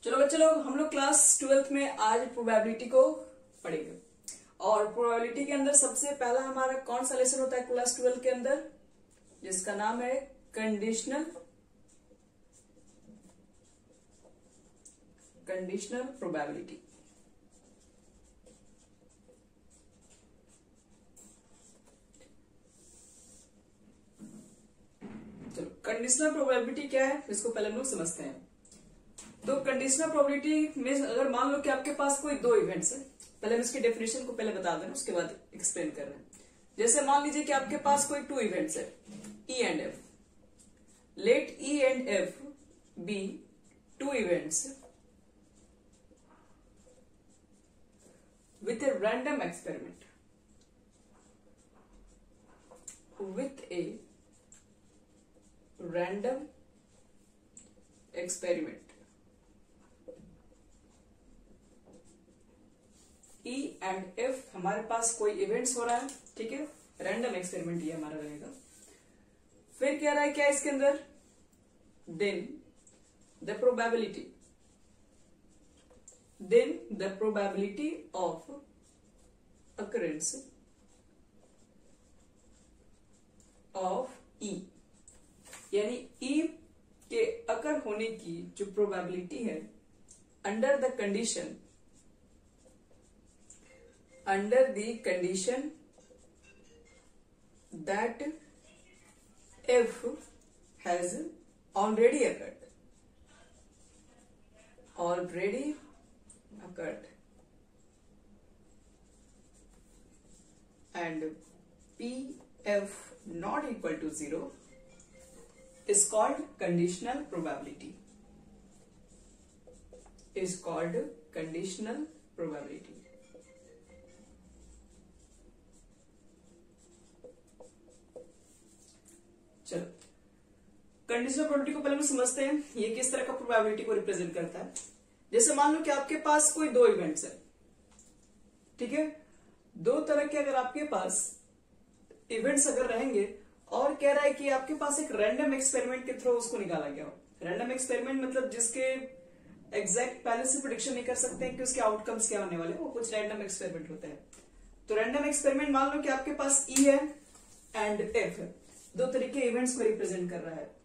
चलो बच्चे लोग, हम लोग क्लास 12th में आज प्रोबेबिलिटी को पढ़ेंगे। और प्रोबेबिलिटी के अंदर सबसे पहला हमारा कौन सा लेसन होता है क्लास 12 के अंदर, जिसका नाम है कंडीशनल प्रोबेबिलिटी। चलो, कंडीशनल प्रोबेबिलिटी क्या है इसको पहले हम लोग समझते हैं। तो कंडीशनल प्रोबेबिलिटी में अगर मान लो कि आपके पास कोई दो इवेंट्स है, पहले हम इसकी डेफिनेशन को पहले बता दें, उसके बाद एक्सप्लेन कर रहे हैं। जैसे मान लीजिए कि आपके पास कोई टू इवेंट्स है E and F. Let E and F be two events with a random experiment, with a random experiment, E and F हमारे पास कोई इवेंट्स हो रहा है, ठीक है, रैंडम एक्सपेरिमेंट ये हमारा रहेगा। फिर क्या रहा है, क्या इसके अंदर, then the probability of occurrence of E, यानी E के अकर होने की जो प्रोबेबिलिटी है under the condition that F has already occurred and PF not equal to 0 is called conditional probability. चलो, कंडीशनल प्रोबेबिलिटी को पहले हम समझते हैं, ये किस तरह का प्रोबेबिलिटी को रिप्रेजेंट करता है। जैसे मान लो कि आपके पास कोई दो इवेंट्स है, ठीक है, दो तरह के अगर आपके पास इवेंट्स अगर रहेंगे और कह रहा है कि आपके पास एक रैंडम एक्सपेरिमेंट के थ्रू उसको निकाला गया हो। रैंडम एक्सपेरिमेंट मतलब जिसके एग्जैक्ट पहले से प्रेडिक्शन नहीं कर सकते हैं कि उसके आउटकम्स क्या होने वाले, वो कुछ रैंडम एक्सपेरिमेंट होते हैं। तो रैंडम एक्सपेरिमेंट मान लो कि आपके पास ई है एंड एफ है, दो तरीके इवेंट्स को रिप्रेजेंट कर रहा है।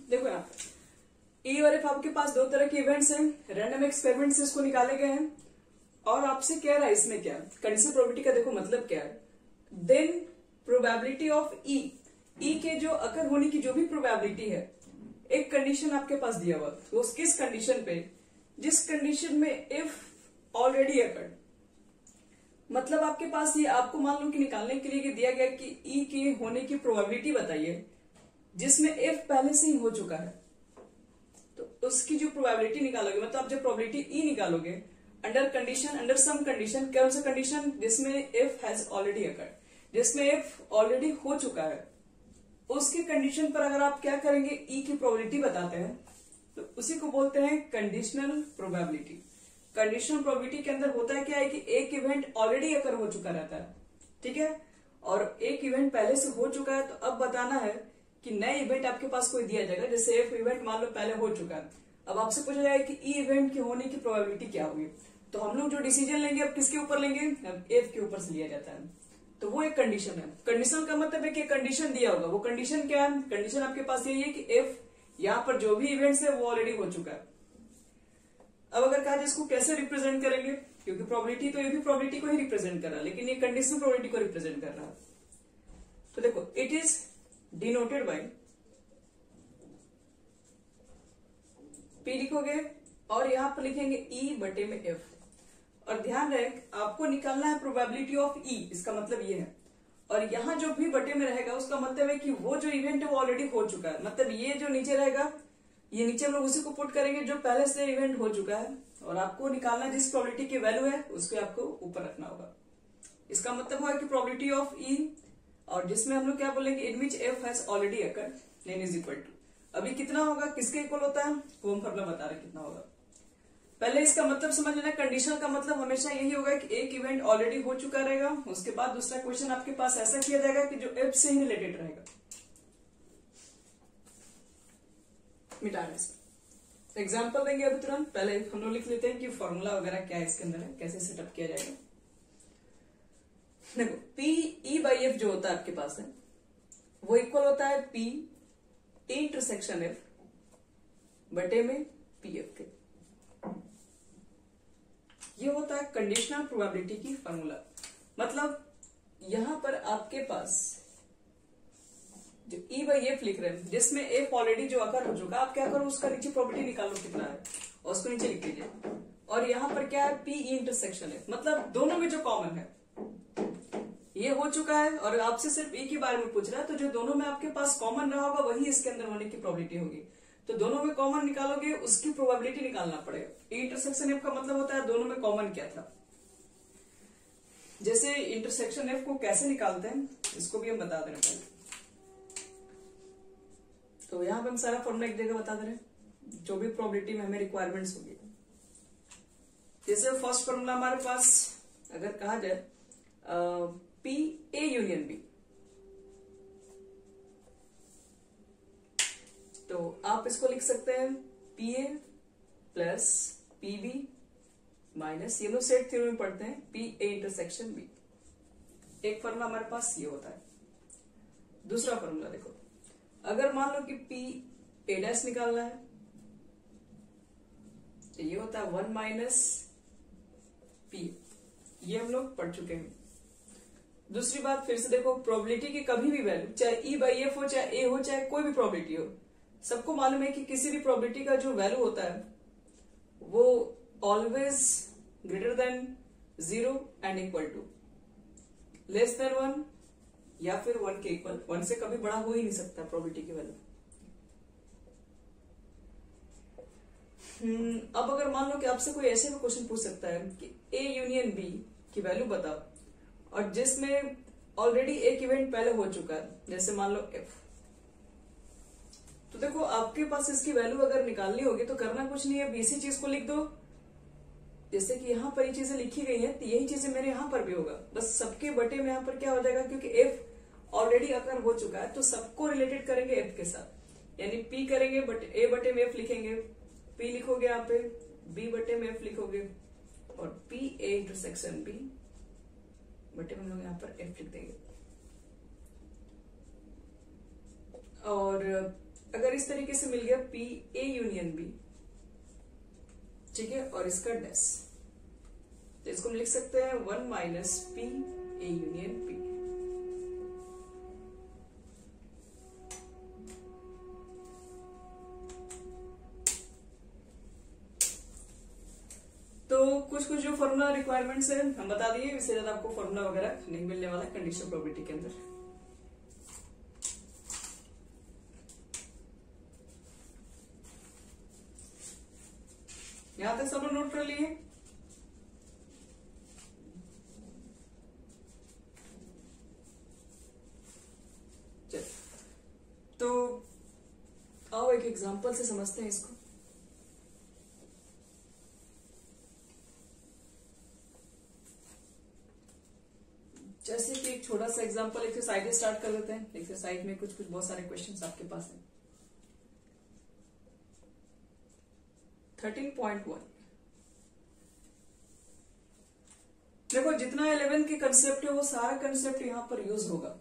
देखो यहाँ ई और एफ आपके पास दो तरह के इवेंट्स हैं, रैंडम एक्सपेरिमेंट से इसको निकाले गए हैं। और आपसे कह रहा है इसमें क्या, कंडीशनल प्रोबेबिलिटी का देखो मतलब क्या है, देन प्रोबेबिलिटी ऑफ ई के जो अकर होने की जो भी प्रोबेबिलिटी है, एक कंडीशन आपके पास दिया हुआ, तो किस कंडीशन पे, जिस कंडीशन में इफ ऑलरेडी अकर्ड, मतलब आपके पास ये आपको मान लो कि निकालने के लिए दिया गया कि ई के होने की प्रोबेबिलिटी बताइए जिसमें इफ पहले से ही हो चुका है, तो उसकी जो प्रोबेबिलिटी निकालोगे, मतलब आप जब प्रोबेबिलिटी ई निकालोगे अंडर सम कंडीशन, कौन सा कंडीशन, जिसमें इफ हैज ऑलरेडी अकर्ड, जिसमें इफ ऑलरेडी हो चुका है, उसकी कंडीशन पर अगर आप क्या करेंगे, ई की प्रोबेबिलिटी बताते हैं, तो उसी को बोलते हैं कंडीशनल प्रोबेबिलिटी। कंडीशनल प्रोबेबिलिटी के अंदर होता है क्या है कि एक इवेंट ऑलरेडी अकर हो चुका रहता है, ठीक है, और एक इवेंट पहले से हो चुका है, तो अब बताना है कि नए इवेंट आपके पास कोई दिया जाएगा। जैसे एफ इवेंट मान लो पहले हो चुका है, अब आपसे पूछा जाएगा कि ई इवेंट के होने की प्रोबेबिलिटी क्या होगी, तो हम लोग जो डिसीजन लेंगे अब किसके ऊपर लेंगे, अब एफ के ऊपर से लिया जाता है। तो वो एक कंडीशन है। कंडीशन का मतलब है कि कंडीशन दिया होगा, वो कंडीशन क्या है, कंडीशन आपके पास यही है कि एफ यहाँ पर जो भी इवेंट्स है वो ऑलरेडी हो चुका है। अब अगर कहा जाए इसको कैसे रिप्रेजेंट करेंगे, क्योंकि प्रोबेबिलिटी तो ये भी प्रोबेबिलिटी को ही रिप्रेजेंट कर रहा है, लेकिन ये कंडीशनल प्रोबेबिलिटी को रिप्रेजेंट कर रहा है। तो देखो, it is denoted by P लिखोगे और यहां पर लिखेंगे ई बटे में एफ, और ध्यान रहे आपको निकालना है प्रोबेबिलिटी ऑफ ई, इसका मतलब ये है, और यहां जो भी बटे में रहेगा उसका मतलब है कि वो जो इवेंट है वो ऑलरेडी हो चुका है, मतलब ये जो नीचे रहेगा, ये नीचे हम लोग उसी को पुट करेंगे जो पहले से इवेंट हो चुका है, और आपको निकालना जिस प्रोबेबिलिटी की वैल्यू है उसको आपको ऊपर रखना होगा। इसका मतलब हुआ कि प्रोबेबिलिटी ऑफ ई, और जिसमें हम लोग क्या बोलेंगे, in which F has already occurred, then is equal to, अभी कितना होगा, किसके इक्वल होता है, वो हम फॉर्मूला बता रहे कितना होगा। पहले इसका मतलब समझ लेना, कंडीशन का मतलब हमेशा यही होगा कि एक इवेंट ऑलरेडी हो चुका रहेगा, उसके बाद दूसरा क्वेश्चन आपके पास ऐसा किया जाएगा कि जो एफ से ही रिलेटेड रहेगा। मिटा रहे हैं। एग्जाम्पल देंगे अभी तुरंत, पहले हम लोग लिख लेते हैं कि फॉर्मूला वगैरह क्या है इसके अंदर है, कैसे सेटअप किया जाएगा। देखो पी ई बाई एफ जो होता है आपके पास है वो इक्वल होता है पी इंटरसेक्शन एफ बटे में पी एफ के। ये होता है कंडीशनल प्रोबेबिलिटी की फॉर्मूला। मतलब यहां पर आपके पास जो ई बाई एफ लिख रहे हैं जिसमें एफ ऑलरेडी जो अकर हो चुका, आप क्या करो उसका नीचे प्रोबेबिलिटी निकालो कितना है और उसको नीचे लिख लीजिए। और यहां पर क्या है, पी इंटरसेक्शन है, मतलब दोनों में जो कॉमन है ये हो चुका है और आपसे सिर्फ एक ही बारे में पूछ रहा है, तो जो दोनों में आपके पास कॉमन रहा होगा वही इसके अंदर होने की प्रोबेबिलिटी होगी। तो दोनों में कॉमन निकालोगे उसकी प्रोबेबिलिटी निकालना पड़ेगा। इंटरसेक्शन एफ का मतलब होता है दोनों में कॉमन क्या था। जैसे इंटरसेक्शन एफ को कैसे निकालते हैं इसको भी हम बता दे रहे हैं। तो यहां पर हम सारा फॉर्मूला एक जगह बता दे रहे हैं, जो भी प्रोबेबिलिटी में हमें रिक्वायरमेंट्स होगी। जैसे फर्स्ट फॉर्मूला हमारे पास अगर कहा जाए पी ए यूनियन बी, तो आप इसको लिख सकते हैं P A plus P B minus, ये लोग सेट थ्योरम में पढ़ते हैं, पी ए इंटरसेक्शन बी। एक फॉर्मूला हमारे पास ये होता है। दूसरा फॉर्मूला देखो, अगर मान लो कि पी ए डैश निकालना है तो ये होता है 1 माइनस पी, ये हम लोग पढ़ चुके हैं। दूसरी बात फिर से देखो, प्रोबेबिलिटी की कभी भी वैल्यू, चाहे ई बाई एफ हो, चाहे ए हो, चाहे कोई भी प्रोबेबिलिटी हो, सबको मालूम है कि किसी भी प्रोबेबिलिटी का जो वैल्यू होता है वो always greater than 0 and equal to, less than 1 या फिर 1 के इक्वल। 1 से कभी बड़ा हो ही नहीं सकता प्रोबेबिलिटी की वैल्यू। अब अगर मान लो कि आपसे कोई ऐसे भी क्वेश्चन पूछ सकता है कि ए यूनियन बी की वैल्यू बताओ, और जिसमें ऑलरेडी एक इवेंट पहले हो चुका है, जैसे मान लो एफ, तो देखो आपके पास इसकी वैल्यू अगर निकालनी होगी तो करना कुछ नहीं है, इसी चीज को लिख दो। जैसे कि यहां पर ये चीजें लिखी गई हैं तो यही चीजें मेरे यहां पर भी होगा, बस सबके बटे में यहां पर क्या हो जाएगा, क्योंकि एफ ऑलरेडी अकर हो चुका है तो सबको रिलेटेड करेंगे एफ के साथ, यानी पी करेंगे बट ए बटे में एफ लिखेंगे, पी लिखोगे यहाँ पे, बी बटे में एफ लिखोगे, और पी ए इंटरसेक्शन बी बटे में हम लोग यहाँ पर एफ लिख देंगे। और अगर इस तरीके से मिल गया पी ए यूनियन बी, ठीक है, और इसका डैश, तो इसको हम लिख सकते हैं 1 minus P A union P. तो कुछ कुछ जो फॉर्मूला रिक्वायरमेंट्स है हम बता दिए, इससे ज्यादा आपको फॉर्मूला वगैरह नहीं मिलने वाला है कंडीशनल प्रोबेबिलिटी के अंदर। यहां तक सब लोग नोट कर लिए। चल तो आओ एक एग्जांपल से समझते हैं इसको। जैसे कि एक छोटा सा एग्जांपल एक्सरसाइज से स्टार्ट कर लेते हैं। एक्सरसाइज में कुछ कुछ बहुत सारे क्वेश्चंस आपके पास हैं। 13.1 देखो, जितना 11 की कंसेप्ट है वो सारा कंसेप्ट यहाँ पर यूज होगा,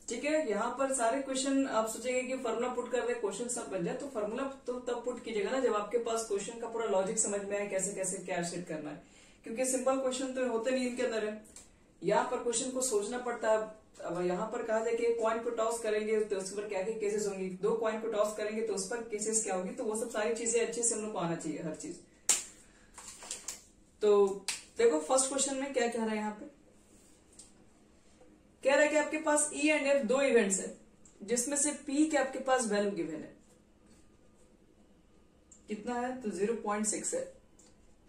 ठीक है। यहाँ पर सारे क्वेश्चन आप सोचेंगे कि फॉर्मूला पुट कर दे क्वेश्चन सब बन जाए, तो फॉर्मूला तो तब पुट कीजिएगा ना जब आपके पास क्वेश्चन का पूरा लॉजिक समझ में आए, कैसे कैसे क्या सेट करना है, क्योंकि सिंपल क्वेश्चन तो होते नहीं इनके अंदर है। यहाँ पर क्वेश्चन को सोचना पड़ता है। अब यहाँ पर कहा जाए कि कॉइन को टॉस करेंगे तो उस पर क्या क्या केसेस होंगी, 2 कॉइन को टॉस करेंगे तो उस पर केसेस क्या होगी, तो वो सब सारी चीजें अच्छे से हम लोग को आना चाहिए हर चीज। तो देखो फर्स्ट क्वेश्चन में क्या कह रहा है, यहाँ पे कह रहा है कि आपके पास ई एंड एफ 2 इवेंट्स है, जिसमें से पी के आपके पास वैल्यू गिवन है, कितना है तो 0.6 है।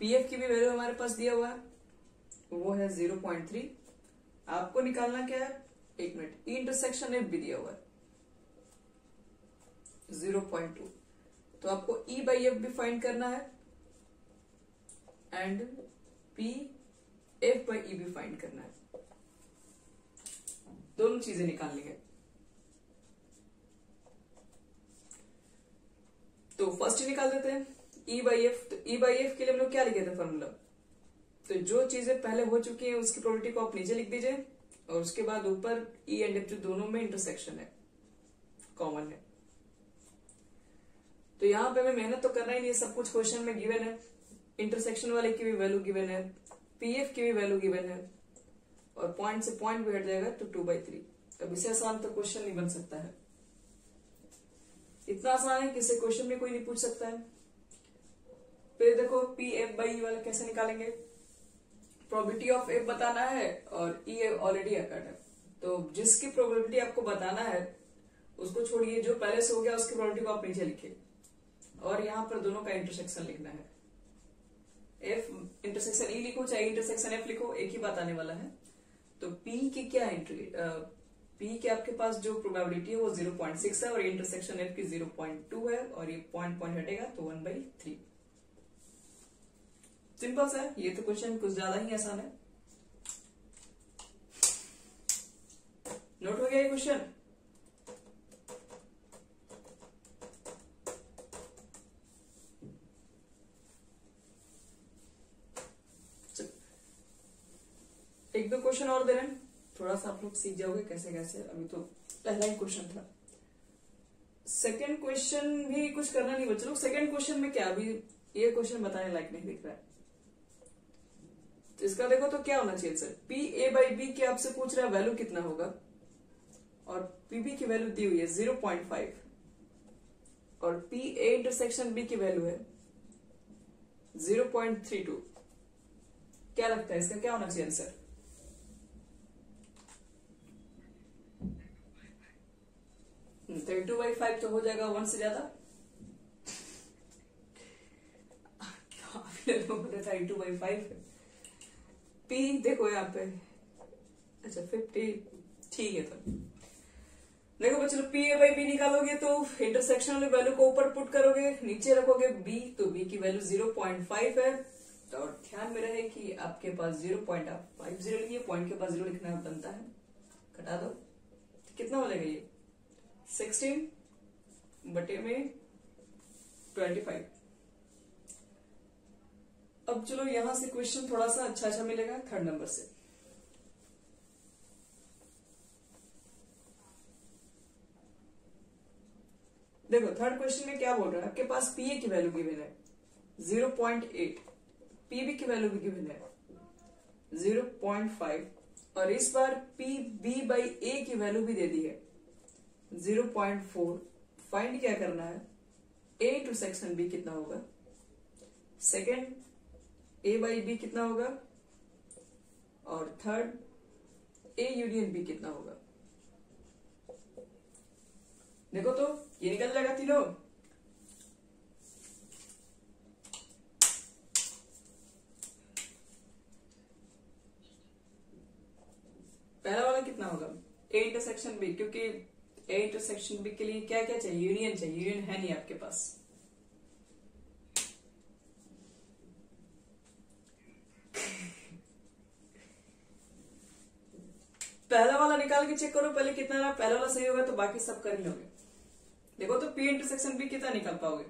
पी एफ की भी वैल्यू हमारे पास दिया हुआ है, वो है 0.3। आपको निकालना क्या है, एक मिनट, ई इंटरसेक्शन एफ भी दिया हुआ है 0.2, तो आपको ई बाई एफ भी फाइंड करना है and P F by E भी फाइंड करना है। दोनों चीजें निकालनी है। तो फर्स्ट निकाल देते हैं ई बाई एफ। तो ई बाई एफ के लिए हम लोग क्या लिखे थे फॉर्मूला, तो जो चीजें पहले हो चुकी हैं उसकी प्रोबेबिलिटी को आप नीचे लिख दीजिए और उसके बाद ऊपर ई एंड एफ जो दोनों में इंटरसेक्शन है कॉमन है। तो यहाँ पे हमें मेहनत तो करना ही नहीं है, सब कुछ क्वेश्चन में गिवन है। इंटरसेक्शन वाले की भी वैल्यू गिवन है, पीएफ की भी वैल्यू गिवन है और पॉइंट से पॉइंट भी हट जाएगा तो 2/3। अब इससे आसान तो क्वेश्चन नहीं बन सकता है, इतना आसान है कि इससे क्वेश्चन में कोई नहीं पूछ सकता है। फिर देखो पी एफ बाई वाला कैसे निकालेंगे, प्रोबेबिलिटी ऑफ एफ बताना है और ई ऑलरेडी अकर्ड है, तो जिसकी प्रोबेबिलिटी आपको बताना है उसको छोड़िए, जो पहले से हो गया उसकी प्रोबेबिलिटी को आप नीचे लिखिए और यहाँ पर दोनों का इंटरसेक्शन लिखना है। एफ इंटरसेक्शन ई लिखो चाहे इंटरसेक्शन एफ लिखो, एक ही बात आने वाला है। तो पी की क्या एंट्री, पी के आपके पास जो प्रोबेबिलिटी है वो 0.6 है और इंटरसेक्शन एफ की 0.2 है और ये पॉइंट हटेगा तो 1/3। सिंपल सा है, ये तो क्वेश्चन कुछ ज्यादा ही आसान है। नोट हो गया ये क्वेश्चन। एक दो क्वेश्चन और दे रहे हैं, थोड़ा सा आप लोग सीख जाओगे कैसे कैसे। अभी तो पहला ही क्वेश्चन था, सेकंड क्वेश्चन भी कुछ करना नहीं बच्चे लोग। सेकंड क्वेश्चन में क्या, अभी ये क्वेश्चन बताने लायक नहीं दिख रहा है, तो इसका देखो तो क्या होना चाहिए sir, P A by B के आपसे पूछ रहा है वैल्यू कितना होगा और पीबी की वैल्यू दी हुई है 0.5 और पी ए इंटरसेक्शन बी की वैल्यू है 0.32। क्या लगता है इसका क्या होना चाहिए आंसर? 32/5 तो हो जाएगा 1 से ज्यादा। 32/5 पी देखो यहाँ पे, अच्छा 50 ठीक है। तो देखो बच्चों पी ए बाई बी निकालोगे तो इंटरसेक्शन वाली वैल्यू को ऊपर पुट करोगे, नीचे रखोगे बी, तो बी की वैल्यू 0.5 है। तो ध्यान में रहे कि आपके पास 0.50 लिखिए, पॉइंट के पास 0 लिखना बनता है, घटा दो कितना हो जाएगा ये 16/25। अब चलो यहां से क्वेश्चन थोड़ा सा अच्छा मिलेगा थर्ड नंबर से। देखो थर्ड क्वेश्चन में क्या बोल रहा है, आपके पास पीए की वैल्यू गिवन है 0.8, पीबी की वैल्यू भी गिवन है 0.5 और इस बार पी बी बाई ए की वैल्यू भी दे दी है 0.4। फाइंड क्या करना है, ए टू सेक्शन बी कितना होगा, सेकेंड ए बाई बी कितना होगा और थर्ड ए यूनियन बी कितना होगा। देखो तो ये निकल जाएगा तीनों। पहला वाला कितना होगा, ए इंटरसेक्शन बी, क्योंकि ए इंटरसेक्शन बी के लिए क्या क्या चाहिए, यूनियन चाहिए, यूनियन है नहीं आपके पास। पहला वाला निकाल के चेक करो पहले कितना रहा, पहला वाला सही होगा तो बाकी सब कर ही लोगे। देखो तो पी इंटरसेक्शन बी कितना निकाल पाओगे,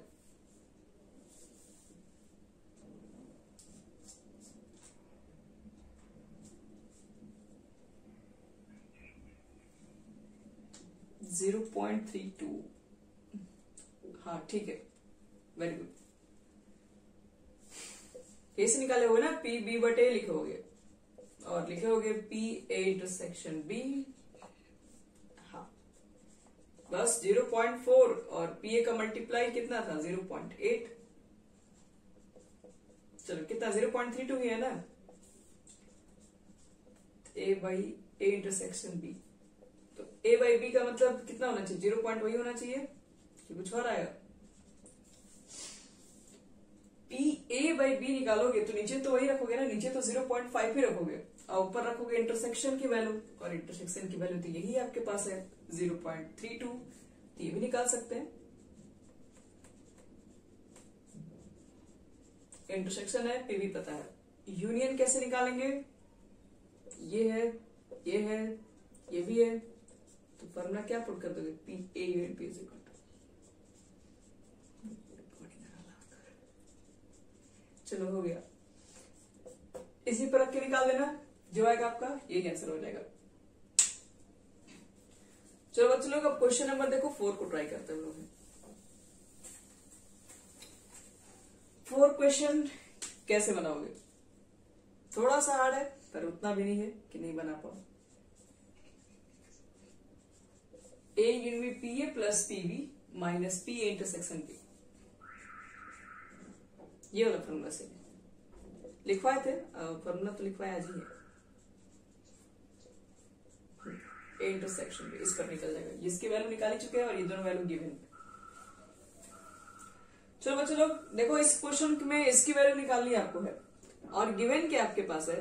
जीरो 0.32। हाँ ठीक है, वेरी गुड। कैसे निकाले होगे ना, पी बी बटे लिखोगे और लिखे होगे पी ए इंटरसेक्शन बी, हाँ बस 0.4 और पी ए का मल्टीप्लाई कितना था 0.8, चलो कितना 0.32 ही है ना, ए बाई ए इंटरसेक्शन बी, तो ए बाई बी का मतलब कितना होना चाहिए 0. वही होना चाहिए कि कुछ और आएगा। पी ए बाई बी निकालोगे तो नीचे तो वही रखोगे ना, नीचे तो 0.5 ही रखोगे और ऊपर रखोगे इंटरसेक्शन की वैल्यू, और इंटरसेक्शन की वैल्यू तो यही आपके पास है 0.32, तो ये भी निकाल सकते हैं। इंटरसेक्शन है, पी भी पता है, यूनियन कैसे निकालेंगे, ये है ये है ये भी है, तो फॉर्मूला क्या पुट कर दोगे, P A union P is equal to चलो हो गया, इसी पर रख के निकाल देना, जो आएगा आपका यही आंसर हो जाएगा। चलो बच्चों लोग अब क्वेश्चन नंबर देखो 4 को ट्राई करते हैं लोग। 4 क्वेश्चन कैसे बनाओगे, थोड़ा सा हार्ड है पर उतना भी नहीं है कि नहीं बना पाओ। ए यूनिट में P A plus P B minus P A intersection P, ये वाला फॉर्मूला से लिखवाए थे, फॉर्मूला तो लिखवाया आज ही है। ए इंटरसेक्शन पे इस पर निकल जाएगा, इसकी वैल्यू निकाली चुके हैं और ये दोनों वैल्यू गिवन। चलो बच्चों लोग देखो, इस क्वेश्चन में इसकी वैल्यू निकालनी आपको है और गिवन क्या आपके पास है,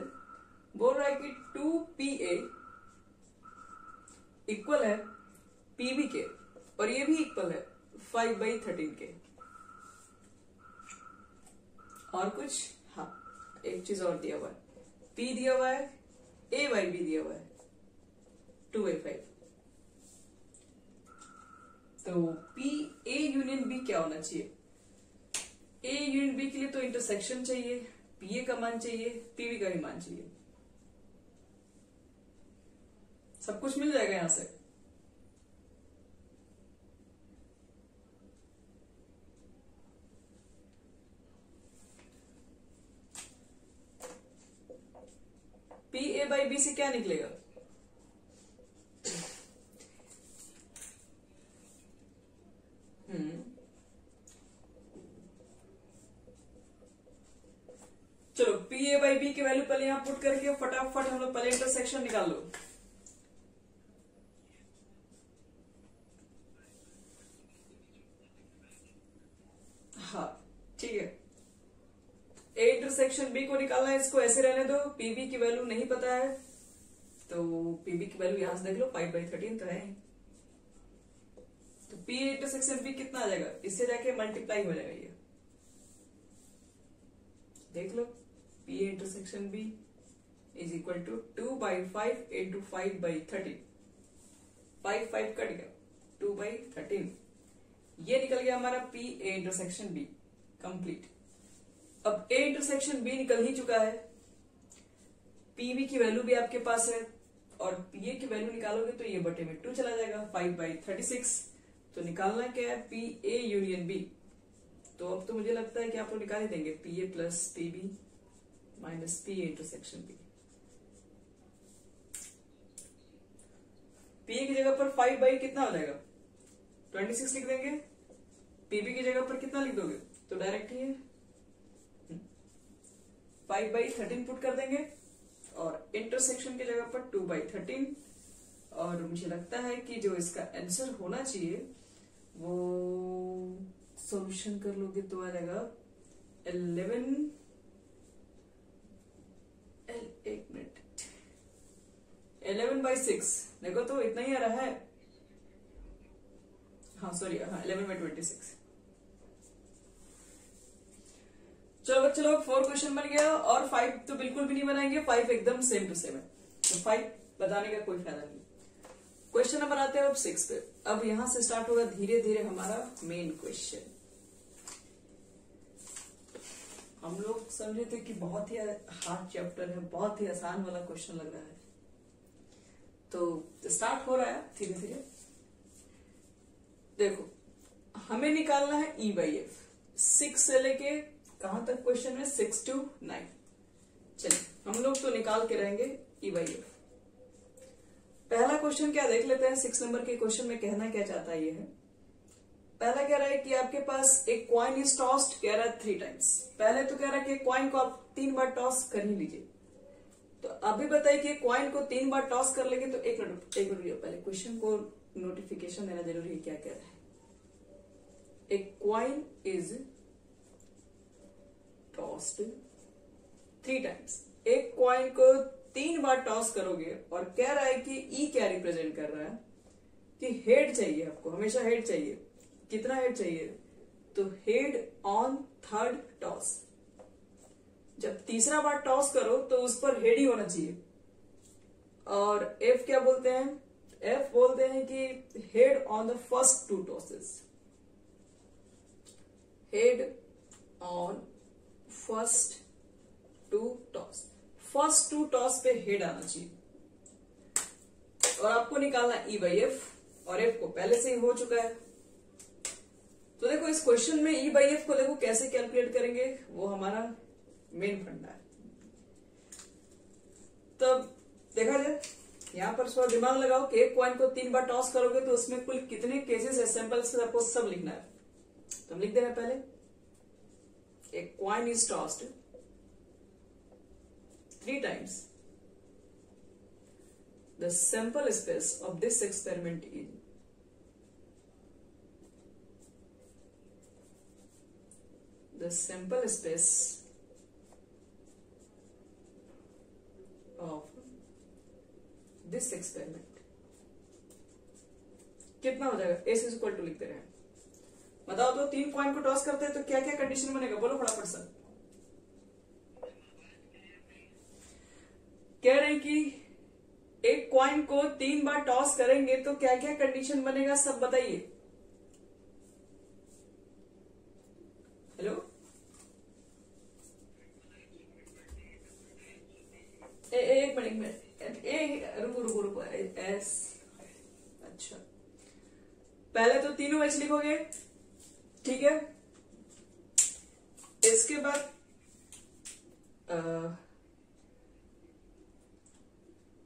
बोल रहा है कि 2PA इक्वल है PB के और ये भी इक्वल है 5/13 के। और कुछ, हाँ एक चीज और दिया हुआ है, P दिया हुआ है, A/B दिया हुआ है 2A5। तो PA यूनियन B क्या होना चाहिए, A यूनियन B के लिए तो इंटरसेक्शन चाहिए, PA का मान चाहिए, PB का भी मान चाहिए, सब कुछ मिल जाएगा यहां से। PA/B से क्या निकलेगा, चलो PA/B की वैल्यू पहले यहां पुट करके फटाफट हम लोग पहले इंटरसेक्शन निकाल लो। हाँ ठीक है, A इंटरसेक्शन B को निकालना है, इसको ऐसे रहने दो, PB की वैल्यू नहीं पता है तो PB की वैल्यू यहां से देख लो 5/13 तो है, तो P इंटरसेक्शन B कितना आ जाएगा, इससे जाके मल्टीप्लाई हो जाएगा, ये देख लो P intersection B is equal to 2/5 into 5/13, 5 cut गया 2/13, ये निकल गया हमारा P A intersection B complete. अब A इंटरसेक्शन B निकल ही चुका है, PB की वैल्यू भी आपके पास है और PA की वैल्यू निकालोगे तो ये बटे में 2 चला जाएगा 5/36, तो निकालना क्या है PA यूनियन B। तो अब तो मुझे लगता है कि आप लोग निकाल ही देंगे PA plus PB minus PA intersection B। PA की जगह पर 5 कितना हो जाएगा 26 लिख देंगे, PB की जगह पर कितना लिख दोगे, तो डायरेक्ट ही है 5/13 पुट कर देंगे और इंटरसेक्शन की जगह पर 2/13, और मुझे लगता है कि जो इसका आंसर होना चाहिए वो सॉल्यूशन कर लोगे तो आ जाएगा 11/6, देखो तो इतना ही आ रहा है, हाँ सॉरी, हाँ 11/26। चलो बच्चे लोग 4 क्वेश्चन बन गया और 5 तो बिल्कुल भी नहीं बनाएंगे, 5 एकदम सेम टू सेम है, तो 5 बताने का कोई फायदा नहीं। क्वेश्चन नंबर आते हैं अब 6 पे। अब यहां से स्टार्ट होगा धीरे धीरे हमारा मेन क्वेश्चन। हम लोग समझे थे कि बहुत ही हार्ड चैप्टर है, बहुत ही आसान वाला क्वेश्चन लग रहा है, तो स्टार्ट हो रहा है धीरे धीरे। देखो हमें निकालना है E/F, 6 से लेके कहां तक क्वेश्चन में 6 to 9। चलिए हम लोग तो निकाल के रहेंगे E/F। पहला क्वेश्चन क्या देख लेते हैं, 6 नंबर के क्वेश्चन में कहना क्या चाहता है ये है। पहला कह रहा है कि आपके पास एक कॉइन इज टॉस्ड, कह रहा है 3 टाइम्स। पहले तो कह रहा है कि कॉइन को आप 3 बार टॉस कर ही लीजिए, तो अभी बताइए कि कॉइन को 3 बार टॉस कर लेंगे तो एक मिनट पहले क्वेश्चन को नोटिफिकेशन देना जरूरी है। क्या कह रहा है, एक कॉइन इज टॉस्ड 3 टाइम्स, एक कॉइन को 3 बार टॉस करोगे, और कह रहा है कि ई क्या रिप्रेजेंट कर रहा है कि हेड चाहिए, आपको हमेशा हेड चाहिए। कितना हेड चाहिए, तो हेड ऑन 3rd टॉस। जब तीसरा बार टॉस करो तो उस पर हेड ही होना चाहिए। और एफ क्या बोलते हैं, एफ बोलते हैं कि head on the first 2 tosses, head on first two toss, first two toss पे हेड आना चाहिए और आपको निकालना ई बाई एफ, और एफ को पहले से ही हो चुका है। तो देखो इस क्वेश्चन में ई बाई एफ को देखो कैसे कैलकुलेट करेंगे, वो हमारा मेन फंडा है। तब देखा जाए, यहां पर थोड़ा दिमाग लगाओ कि एक कॉइन को 3 बार टॉस करोगे तो उसमें कुल कितने केसेस है, सैंपल्स आपको सब लिखना है। तो हम लिख दे रहे हैं पहले, एक coin is tossed 3 times. The sample space of this experiment is the sample space of this experiment कितना हो जाएगा, एस इज इक्वल टू लिख दे रहे हैं। बताओ तो 3 कॉइन को टॉस करते हैं तो क्या क्या कंडीशन बनेगा, बोलो फटाफट सर। कह रहे हैं कि एक कॉइन को 3 बार टॉस करेंगे तो क्या क्या कंडीशन बनेगा, सब बताइए। हेलो, एक मिनट, रुको एस, अच्छा पहले तो तीनों एच लिखोगे, ठीक है। इसके बाद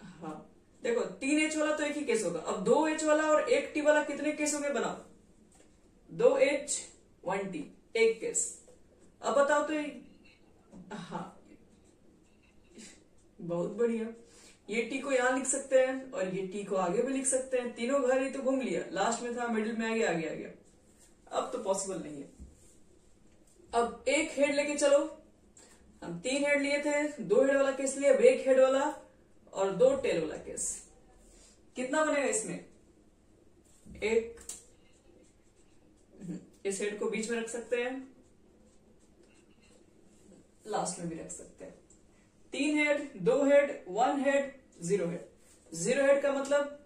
हाँ देखो 3 एच वाला तो एक ही केस होगा। अब 2 एच वाला और 1 टी वाला कितने केस हो गए, बनाओ। 2 एच 1 टी एक केस। अब बताओ तो हाँ बहुत बढ़िया, ये टी को यहां लिख सकते हैं और ये टी को आगे भी लिख सकते हैं। तीनों घर ही तो घूम लिया, लास्ट में था, मिडिल में आ गया, आगे आ गया। अब तो पॉसिबल नहीं है। अब एक हेड लेके चलो, हम 3 हेड लिए थे, 2 हेड वाला केस लिया, 1 हेड वाला और 2 टेल वाला केस। कितना बनेगा इसमें, एक, इस हेड को बीच में रख सकते हैं, लास्ट में भी रख सकते हैं। 3 head, 2 head, 1 head, 0 head. 0 head का मतलब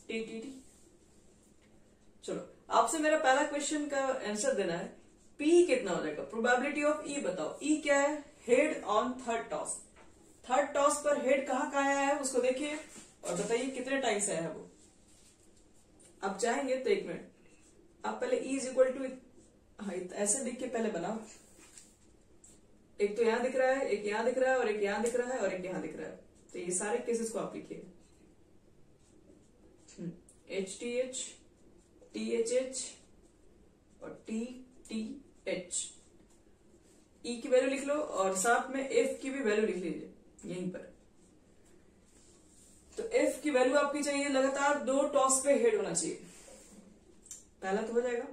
टी टी टी। चलो आपसे मेरा पहला क्वेश्चन का आंसर देना है, पी कितना हो जाएगा, प्रोबेबिलिटी ऑफ ई बताओ। ई क्या है, head on third toss. Third toss पर हेड कहां कहां आया है उसको देखिए और बताइए कितने टाइम्स आया है वो। आप चाहेंगे तो 1 मिनट, आप पहले ई इज इक्वल टू ऐसे लिख के पहले बनाओ। एक तो यहां दिख रहा है, एक यहां दिख रहा है, और एक यहां दिख रहा है, और एक यहां दिख रहा है। तो ये सारे केसेस को आप लिखिए, H T H, T H H और टी टी एच। ई की वैल्यू लिख लो और साथ में एफ की भी वैल्यू लिख लीजिए यहीं पर। तो एफ की वैल्यू आपकी चाहिए लगातार 2 टॉस पे हेड होना चाहिए। पहला तो हो जाएगा,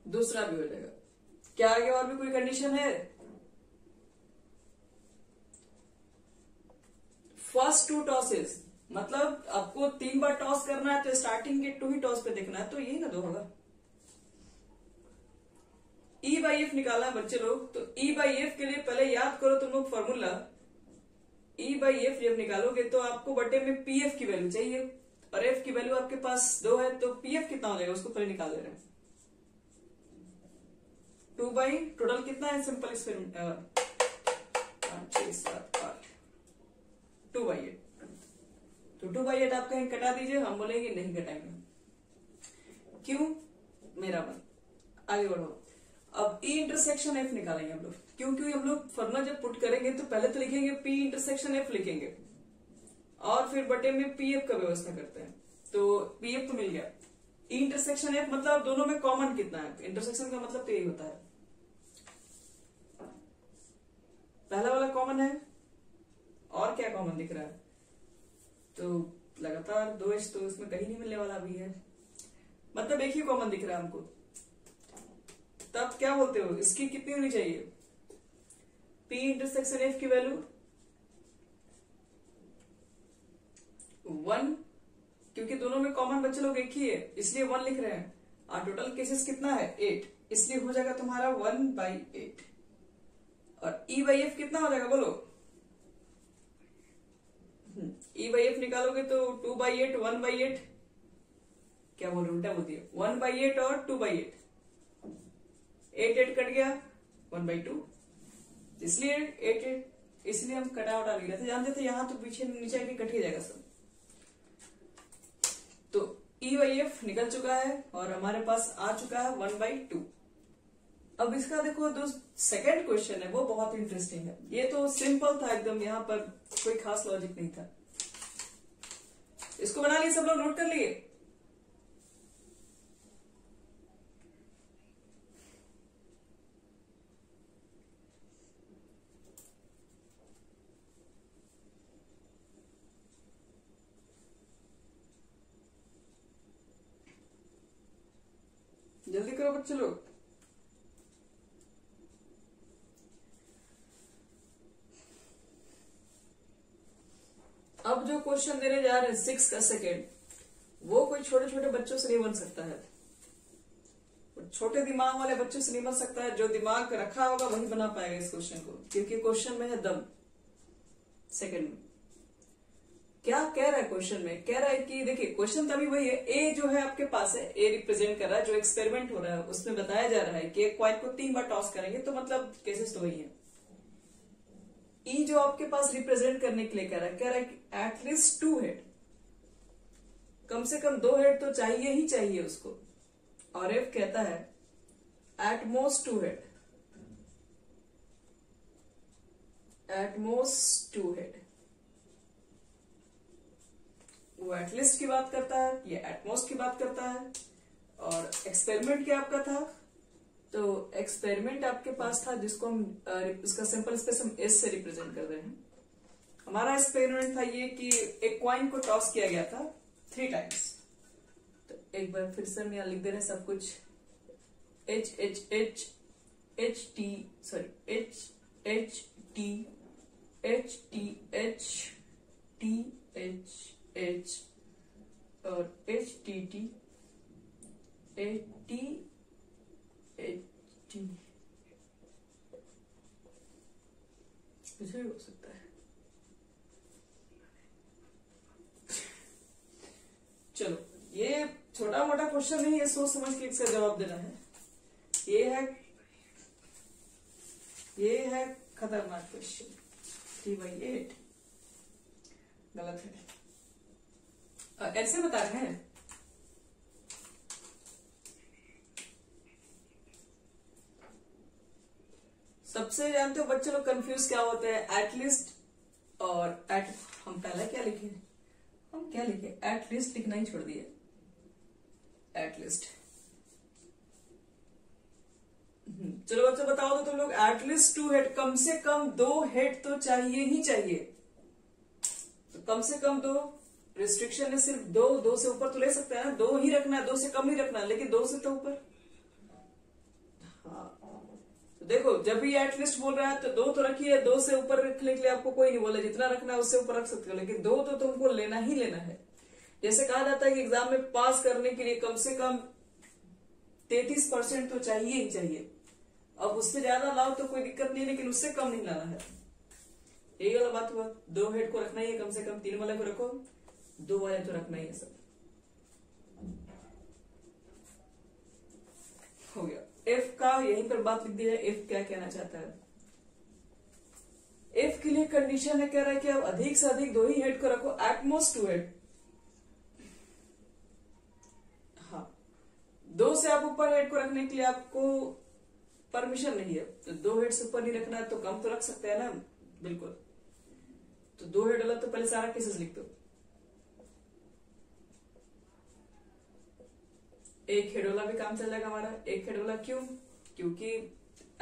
दूसरा भी हो जाएगा। क्या आगे और भी कोई कंडीशन है? फर्स्ट 2 टॉसेस, मतलब आपको 3 बार टॉस करना है तो स्टार्टिंग के 2 ही टॉस पे देखना है, तो यही ना 2 होगा। ई बाई एफ निकालना है बच्चे लोग, तो ई बाई एफ के लिए पहले याद करो तुम लोग फॉर्मूला। ई बाई एफ जब निकालोगे तो आपको बटे में पी एफ की वैल्यू चाहिए, और एफ की वैल्यू आपके पास 2 है, तो पी एफ कितना हो जाएगा उसको पहले निकाल दे रहे हैं। 2 बाई टोटल कितना है, सिंपल एक्सपेरिमेंट 5 6 7 8, 2 बाई 8। तो 2 बाई 8 आप कहीं कटा दीजिए, हम बोलेंगे नहीं कटाएंगे। क्यों, मेरा मन। आगे बढ़ो। अब ई इंटरसेक्शन एफ निकालेंगे हम लोग, क्योंकि हम लोग फॉर्मूला जब पुट करेंगे तो पहले तो लिखेंगे पी इंटरसेक्शन एफ लिखेंगे और फिर बटे में पी एफ का व्यवस्था करते हैं। तो पी एफ तो मिल गया। ई इंटरसेक्शन एफ मतलब दोनों में कॉमन कितना है, इंटरसेक्शन का मतलब तो यही होता है, पहला वाला कॉमन है और क्या कॉमन दिख रहा है, तो लगातार 2h तो इसमें कहीं नहीं मिलने वाला भी है, मतलब एक ही कॉमन दिख रहा है हमको। तब क्या बोलते हो, इसकी कितनी होनी चाहिए, पी इंटरसेक्शन एफ की वैल्यू 1, क्योंकि दोनों में कॉमन बच्चे लोग एक ही है इसलिए 1 लिख रहे हैं। और टोटल केसेस कितना है 8, इसलिए हो जाएगा तुम्हारा 1/8। और ई बाई एफ कितना हो जाएगा बोलो, ई बाई एफ निकालोगे तो 2/8 1/8, क्या बोल रहे उल्टा बोल दिया, 1/8 और 2/8। 8 कट गया 1/2, इसलिए 8 इसलिए हम कटा उटा नहीं रहे थे, जानते थे यहां तो पीछे नीचे आके कट ही जाएगा सब। तो E/F निकल चुका है और हमारे पास आ चुका है 1/2। अब इसका देखो जो सेकेंड क्वेश्चन है वो बहुत इंटरेस्टिंग है। ये तो सिंपल था एकदम, यहां पर कोई खास लॉजिक नहीं था। इसको बना लिए, सब लोग नोट कर लिए। जल्दी करो बच्चे लोग। अब जो क्वेश्चन देने जा रहे हैं 6 का सेकेंड, वो कोई छोटे छोटे बच्चों से नहीं बन सकता है, छोटे दिमाग वाले बच्चों से नहीं बन सकता है। जो दिमाग रखा होगा वही बना पाएगा इस क्वेश्चन को, क्योंकि क्वेश्चन में है दम। सेकेंड में क्या कह रहा है? क्वेश्चन में कह रहा है कि देखिए क्वेश्चन तभी वही है, ए जो है आपके पास है, ए रिप्रेजेंट कर रहा है जो एक्सपेरिमेंट हो रहा है, उसमें बताया जा रहा है कि एक क्वाइन को 3 बार टॉस करेंगे, तो मतलब केसेस तो वही है। ई जो आपके पास रिप्रेजेंट करने के लिए कह रहा है कि एटलीस्ट 2 हेड, कम से कम 2 हेड तो चाहिए ही चाहिए उसको। और एफ कहता है at most 2 head, at most 2 head. वो एटलीस्ट की बात करता है, ये एटमोस्ट की बात करता है। और एक्सपेरिमेंट क्या आपका था? तो एक्सपेरिमेंट आपके पास था जिसको हम इसका सिंपल स्पेस हम एस से रिप्रेजेंट कर रहे हैं। हमारा एक्सपेरिमेंट था ये कि एक क्वाइन को टॉस किया गया था 3 टाइम्स। तो एक बार फिर से हम यहां लिख दे रहे हैं सब कुछ, H H H H T sorry H H T H T H T H H और H T T H T H T, कुछ भी हो सकता है। चलो ये छोटा मोटा क्वेश्चन नहीं है, सोच समझ के इसका जवाब देना है। ये है खतरनाक क्वेश्चन। 3/8 गलत है, ऐसे बता रहे हैं। सबसे जानते हो बच्चे लोग कंफ्यूज क्या होते हैं, एटलीस्ट और एट। हम पहले क्या लिखे, हम क्या लिखे, एटलीस्ट लिखना ही छोड़ दिए, एटलीस्ट। चलो बच्चों बताओ तो तुम लोग, एटलीस्ट 2 हेड, कम से कम 2 हेड तो चाहिए ही चाहिए। तो कम से कम 2, रिस्ट्रिक्शन है सिर्फ 2 से ऊपर तो ले सकते हैं ना, 2 ही रखना है, 2 से कम नहीं रखना है, लेकिन 2 से तो ऊपर। हाँ तो देखो जब भी एटलीस्ट बोल रहा है तो 2 तो रखिए, 2 से ऊपर रखने के लिए आपको कोई नहीं बोला, जितना रखना है उससे ऊपर रख सकते हो, लेकिन 2 तो तुमको लेना ही लेना है। जैसे कहा जाता है कि एग्जाम में पास करने के लिए कम से कम 33% तो चाहिए ही चाहिए। अब उससे ज्यादा लाओ तो कोई दिक्कत नहीं, लेकिन उससे कम नहीं लाना है। यही वाला बात हुआ, 2 हेड को रखना ही है कम से कम, 3 वाले को रखो, 2 वाले तो रखना ही है सब। हो गया। एफ का यहीं पर बात लिख दी है, एफ क्या कहना चाहता है। एफ के लिए कंडीशन है, कह रहा है कि आप अधिक से अधिक 2 ही हेड को रखो, एटमोस्ट 2 हेड। हाँ 2 से आप ऊपर हेड को रखने के लिए आपको परमिशन नहीं है, तो 2 हेड से ऊपर नहीं रखना है तो कम तो रख सकते हैं ना, बिल्कुल। तो 2 हेड वाला तो पहले सारा केसेस लिख दो। 1 हेड वाला भी काम चल जाएगा हमारा। 1 हेड वाला क्यों? क्योंकि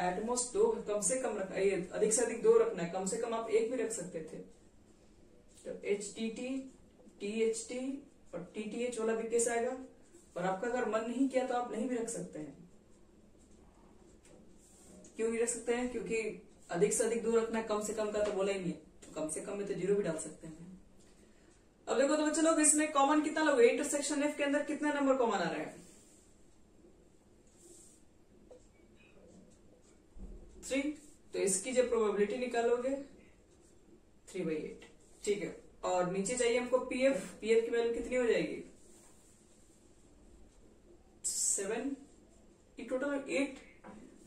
एटमोस्ट 2 कम से कम रखना, ये अधिक से अधिक 2 रखना है, कम से कम आप 1 भी रख सकते थे। तो H T T T H T और टी टी एच वाला भी केस आएगा। और आपका अगर मन नहीं किया तो आप नहीं भी रख सकते हैं। क्यों नहीं रख सकते हैं? क्योंकि अधिक से अधिक 2 रखना है, कम से कम का तो बोला ही नहीं है, तो कम से कम में तो 0 भी डाल सकते हैं। अब देखो तो बच्चे लोग, इसमें कॉमन कितना लोग, इंटरसेक्शन एफ के अंदर कितने नंबर कॉमन आ रहे हैं? 3। तो इसकी जब प्रोबेबिलिटी निकालोगे 3/8, ठीक है। और नीचे चाहिए हमको पीएफ, पीएफ की वैल्यू कितनी हो जाएगी? 7। टोटल 8।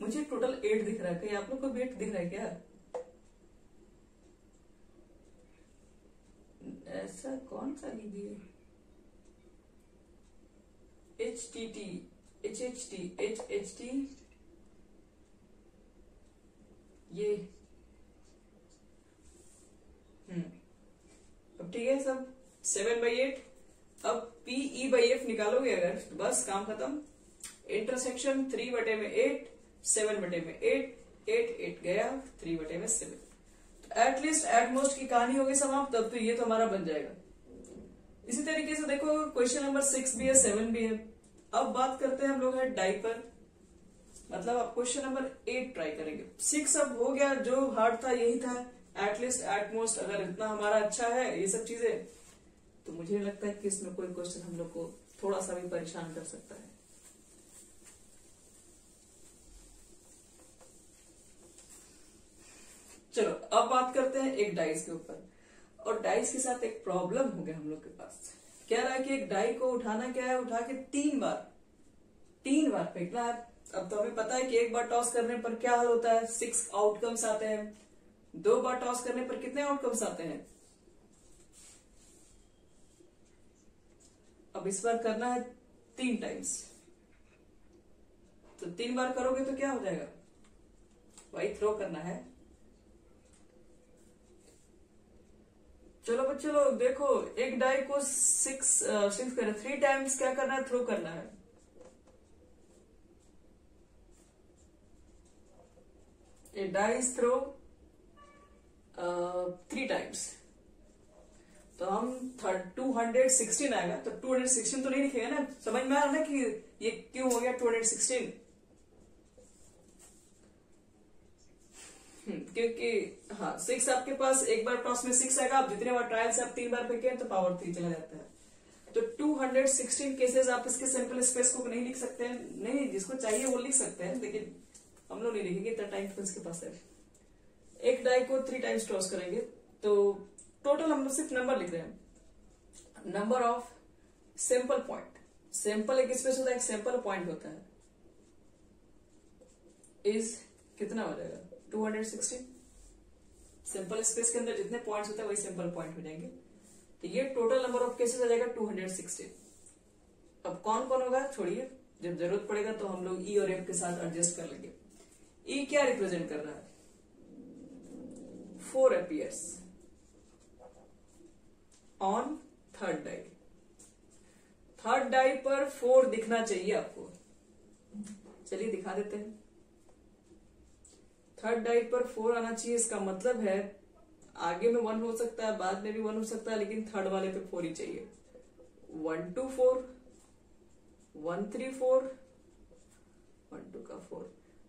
मुझे टोटल 8 दिख रहा है, कहीं आप लोग को भी 8 दिख रहा है क्या? ऐसा कौन सा लीजिए? HTT HHT HHT ये अब ठीक है सब 7/8। अब PE/F निकालोगे अगर, बस काम खत्म। इंटरसेक्शन 3/8 7/8 8 8 गया 3/7। एटलीस्ट एटमोस्ट की कहानी होगी समाप्त, तब तो ये तो हमारा बन जाएगा। इसी तरीके से देखो क्वेश्चन नंबर 6 भी है 7 भी है। अब बात करते हैं हम लोग है डाई पर, मतलब अब क्वेश्चन नंबर 8 ट्राई करेंगे। 6 अब हो गया, जो हार्ड था यही था। एटलीस्ट एटमोस्ट अगर इतना हमारा अच्छा है ये सब चीजें, तो मुझे नहीं लगता है कि इसमें कोई क्वेश्चन हम लोग को थोड़ा सा भी परेशान कर सकता है। चलो अब बात करते हैं एक डाइस के ऊपर। और डाइस के साथ एक प्रॉब्लम हो गया हम लोग के पास। क्या रहा कि एक डाई को उठाना क्या है, उठा के 3 बार फेंकना है। अब तो हमें पता है कि एक बार टॉस करने पर क्या हल होता है, 6 आउटकम्स आते हैं। 2 बार टॉस करने पर कितने आउटकम्स आते हैं? अब इस बार करना है 3 टाइम्स, तो 3 बार करोगे तो क्या हो जाएगा, वही थ्रो करना है। चलो बच्चों लोग देखो, एक डाई को 3 टाइम्स क्या करना है, थ्रो करना है। ए डाइस थ्रो 3 टाइम्स, तो हम 216 आएगा। तो 216 तो नहीं लिखेगा ना, समझ में आ रहा ना कि ये क्यों हो गया 216? क्योंकि हाँ 6 आपके पास एक बार टॉस में 6 आएगा। आप जितने बार ट्रायल से आप 3 बार फेंके तो पावर 3 चला जाता है। तो 216 केसेस आप इसके सैंपल स्पेस को नहीं लिख सकते हैं, नहीं जिसको चाहिए वो लिख सकते हैं, लेकिन हम लोग नहीं लिखेंगे, इतना टाइम तो इसके पास है। एक डाई को 3 टाइम्स टॉस करेंगे, तो टोटल हम लोग सिर्फ नंबर लिख रहे हैं, number of sample point. Sample एक स्पेस होता है, एक सैंपल पॉइंट होता है, इज कितना हो जाएगा 216। सैंपल स्पेस के अंदर जितने पॉइंट्स होते हैं वही सैंपल पॉइंट हो जाएंगे। तो ये टोटल नंबर ऑफ केसेस आ जाएगा 216। अब कौन कौन होगा छोड़िए, जब जरूरत पड़ेगा तो हम लोग ई और एफ के साथ एडजस्ट कर लेंगे। ई क्या रिप्रेजेंट कर रहा है, 4 appears on third die. Third die पर 4 दिखना चाहिए आपको, चलिए दिखा देते हैं। थर्ड डाई पर 4 आना चाहिए, इसका मतलब है आगे में 1 हो सकता है, बाद में भी 1 हो सकता है, लेकिन थर्ड वाले पे 4 ही चाहिए। 1 2 4 1 3 4 1 2 का 4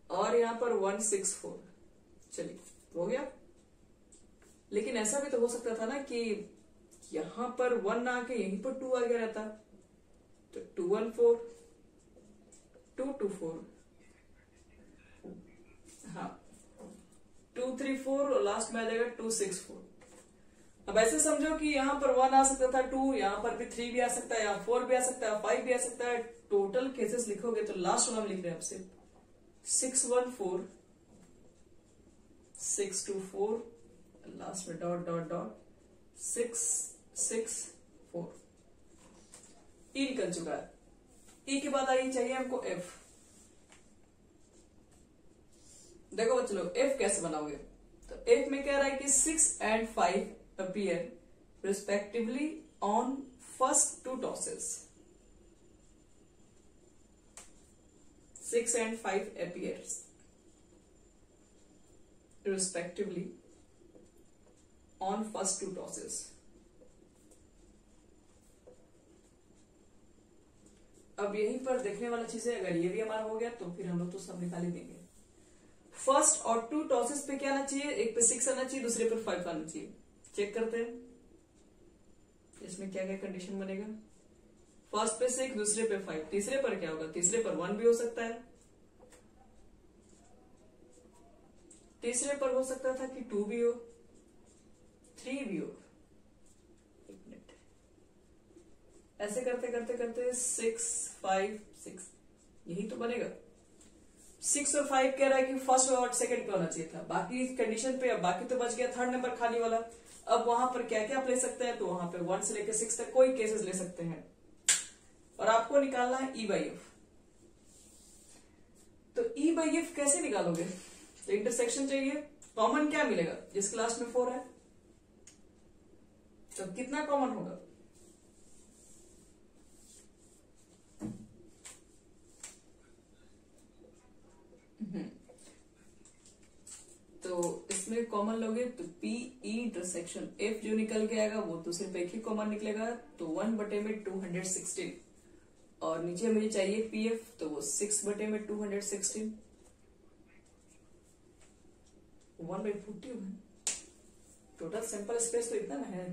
और यहाँ पर 1 6 4। चलिए हो गया। लेकिन ऐसा भी तो हो सकता था ना कि यहां पर 1 आके यहीं पर 2 आ गया रहता, तो 2 1 4 2 2 4 हाँ 2 3 4 और लास्ट में आ जाएगा 2 6 4। अब ऐसे समझो कि यहाँ पर 1 आ सकता था, 2 यहाँ पर भी 3 भी आ सकता है, यहाँ 4 भी आ सकता है, 5 भी आ सकता है। टोटल केसेस लिखोगे तो लास्ट वाला हम लिख रहे हैं आपसे 6 1 4 6 2 4 लास्ट में डॉट डॉट डॉट 6 6 4। ई निकल चुका है। ई के बाद आई चाहिए हमको एफ। देखो बच्चों लोग एफ कैसे बनाओगे, तो एफ में कह रहा है कि 6 and 5 appear respectively on first 2 tosses। 6 and 5 appears respectively on first 2 tosses। अब यहीं पर देखने वाला चीज है, अगर ये भी हमारा हो गया तो फिर हम लोग तो सब निकाल ही देंगे। फर्स्ट और 2 टॉसेस पे क्या आना चाहिए, एक पे 6 आना चाहिए, दूसरे पे 5 आना चाहिए। चेक करते हैं इसमें क्या क्या कंडीशन बनेगा। फर्स्ट पे 6 दूसरे पे 5, तीसरे पर क्या होगा, तीसरे पर 1 भी हो सकता है, तीसरे पर हो सकता था कि 2 भी हो, 3 भी हो। एक मिनट, ऐसे करते करते करते 6 5 6 यही तो बनेगा। 6 और 5 कह रहा है कि फर्स्ट और सेकंड पे होना चाहिए था, बाकी कंडीशन पे अब बाकी तो बच गया थर्ड नंबर खाली वाला। अब वहां पर क्या क्या आप ले सकते हैं, तो वहां पे 1 से लेकर 6 तक कोई केसेस ले सकते हैं। और आपको निकालना है ई बाई एफ। तो ई बाई एफ कैसे निकालोगे, तो इंटरसेक्शन चाहिए, कॉमन क्या मिलेगा, जिस क्लास में 4 है तो कितना कॉमन होगा, तो इसमें कॉमन लोगे तो पी ई इंटरसेक्शन एफ जो निकल के आएगा वो तो सिर्फ एक ही कॉमन निकलेगा, तो 1/216। और नीचे मुझे चाहिए पी एफ, तो वो 6/216 1/41। टोटल सैंपल स्पेस तो इतना ना है।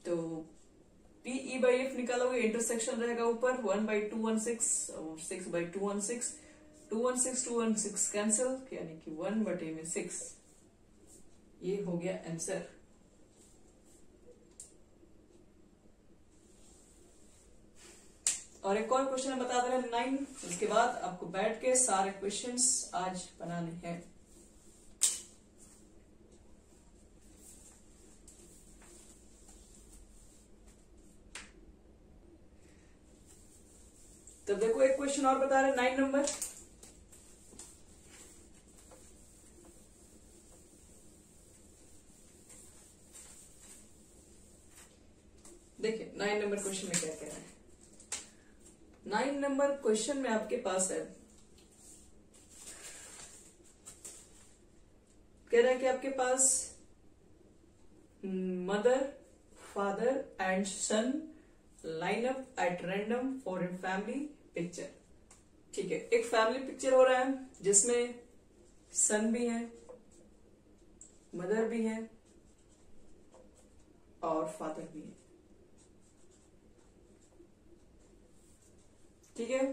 तो पी ई बाई एफ निकालोगे, इंटरसेक्शन रहेगा ऊपर 1/216 और 6/216, 216 कैंसिल, यानी कि 1/6। ये हो गया आंसर। और एक और क्वेश्चन बता दे रहे हैं 9, उसके बाद आपको बैठ के सारे क्वेश्चंस आज बनाने हैं। तो देखो एक क्वेश्चन और बता रहे हैं 9 नंबर। देखिए 9 नंबर क्वेश्चन में क्या कह रहा है। 9 नंबर क्वेश्चन में आपके पास है, कह रहा है कि आपके पास mother father and son line up at random for a family picture. ठीक है, एक फैमिली पिक्चर हो रहा है जिसमें सन भी है, मदर भी है और फादर भी है। ठीक है,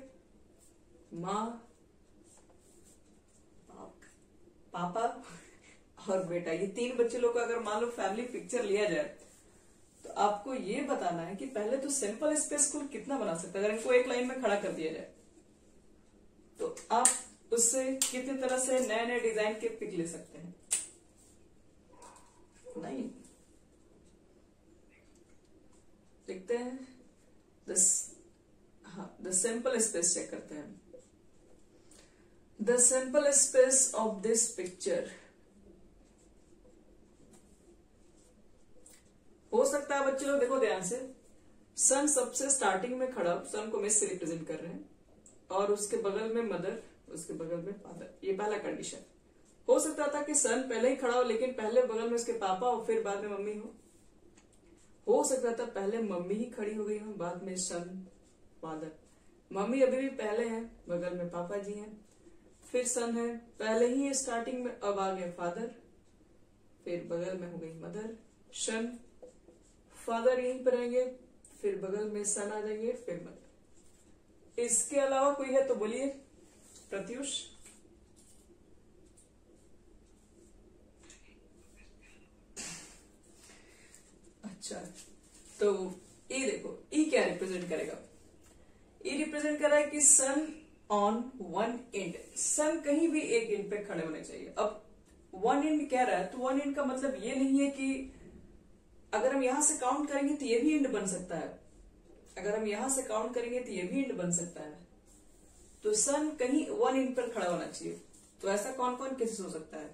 माँ पापा और बेटा, ये 3 बच्चे लोग का अगर मान लो फैमिली पिक्चर लिया जाए, तो आपको ये बताना है कि पहले तो सिंपल स्पेस को कितना बना सकते हैं। अगर इनको एक लाइन में खड़ा कर दिया जाए तो आप उससे कितनी तरह से नए नए डिजाइन के पिक ले सकते हैं। नहीं, देखते हैं द सिंपल स्पेस चेक करते हैं। The simple space of this picture हो सकता है बच्चे लोग देखो ध्यान से, सन सबसे स्टार्टिंग में खड़ा, सन को मिस से रिप्रेजेंट कर रहे हैं, और उसके बगल में मदर, उसके बगल में फादर। ये पहला कंडीशन। हो सकता था कि सन पहले ही खड़ा हो, लेकिन पहले बगल में उसके पापा और फिर बाद में मम्मी हो सकता था पहले मम्मी ही खड़ी हो गई हो, बाद में सन फादर। मम्मी अभी भी पहले है, बगल में पापा जी हैं, फिर सन है पहले ही स्टार्टिंग में, अब आ गए फादर, फिर बगल में हो गई मदर, सन फादर यहीं पर रहेंगे, फिर बगल में सन आ जाएंगे, फिर मदर। इसके अलावा कोई है तो बोलिए प्रत्युष। अच्छा, तो ई देखो, ई क्या रिप्रेजेंट करेगा, ई रिप्रेजेंट कर रहा है कि सन ऑन वन एंड, सन कहीं भी एक एंड पे खड़े होने चाहिए। अब वन एंड कह रहा है तो वन एंड का मतलब ये नहीं है कि अगर हम यहां से काउंट करेंगे तो ये भी एंड बन सकता है, अगर हम यहां से काउंट करेंगे तो ये भी एंड बन सकता है। तो सन कहीं वन एंड पर खड़ा होना चाहिए। तो ऐसा कौन कौन केसेस हो सकता है,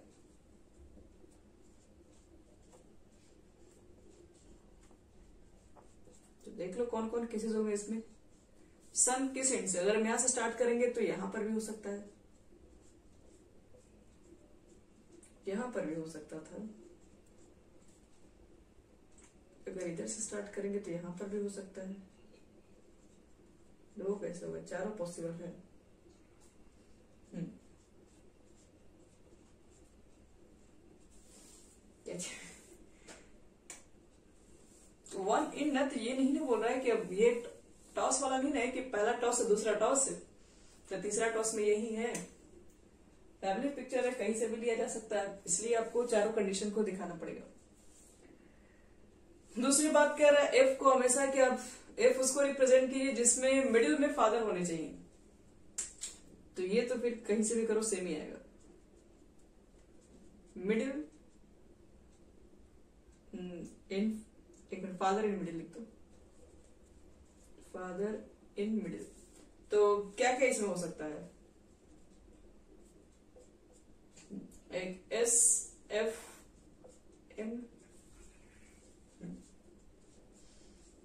तो देख लो कौन कौन केसेस होंगे इसमें। सन किस एंड से, अगर हम यहां से स्टार्ट करेंगे तो यहां पर भी हो सकता है, यहां पर भी हो सकता था, अगर इधर से स्टार्ट करेंगे तो यहां पर भी हो सकता है। दो कैसे होगा, चारों पॉसिबल है। वन इन न तो ये नहीं बोल रहा है कि अब ये टॉस वाला नहीं है कि पहला टॉस है दूसरा टॉस है तो तीसरा टॉस में यही है। फैमिली पिक्चर है, कहीं से भी लिया जा सकता है, इसलिए आपको चारों कंडीशन को दिखाना पड़ेगा। दूसरी बात कह रहा है एफ को हमेशा कि आप एफ उसको रिप्रेजेंट कीजिए जिसमें मिडिल में फादर होने चाहिए। तो ये तो फिर कहीं से भी करो सेम ही आएगा। मिडिल इन, एक मिनट, फादर इन मिडिल लिख दो, फादर इन मिडिल। तो क्या क्या इसमें हो सकता है, एक एस एफ एम।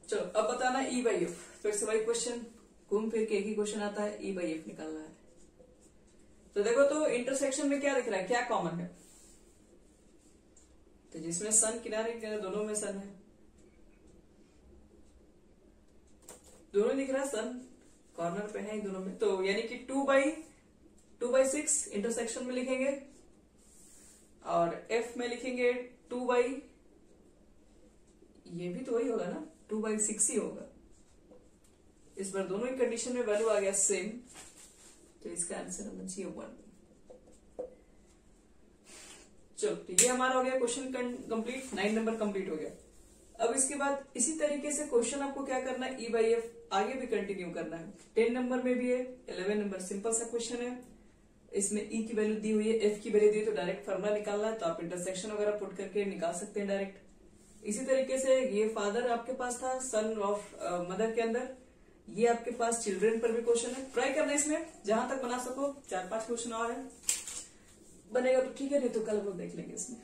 चलो अब बताना ई बाई एफ। फिर से भाई क्वेश्चन घूम फिर के एक ही क्वेश्चन आता है, ई बाई एफ निकालना है। तो देखो तो इंटरसेक्शन में क्या दिख रहा है, क्या कॉमन है, तो जिसमें सन किनारे किनारे दोनों में सन है, दोनों दिख रहा है, सन कॉर्नर पे है दोनों में, तो यानी कि 2/6 इंटरसेक्शन में लिखेंगे और एफ में लिखेंगे 2 ये भी तो वही होगा ना, 2/6 ही होगा। इस बार दोनों ही कंडीशन में वैल्यू आ गया सेम, तो इसका आंसर होना चाहिए 1। चलो तो ये हमारा हो गया क्वेश्चन कंप्लीट, 9 नंबर कंप्लीट हो गया। अब इसके बाद इसी तरीके से क्वेश्चन आपको क्या करना है, ई बाई एफ आगे भी कंटिन्यू करना है। 10 नंबर में भी है, 11 नंबर सिंपल सा क्वेश्चन है, इसमें ई की वैल्यू दी हुई है, एफ की वैल्यू दी है, तो डायरेक्ट फॉर्मूला निकालना है, तो आप इंटरसेक्शन वगैरह पुट करके निकाल सकते हैं डायरेक्ट। इसी तरीके से ये फादर आपके पास था, सन ऑफ मदर के अंदर, ये आपके पास चिल्ड्रन पर भी क्वेश्चन है। ट्राई करना इसमें जहां तक बना सको, 4-5 क्वेश्चन और है, बनेगा तो ठीक है, नहीं तो कल हम लोग देख लेंगे इसमें।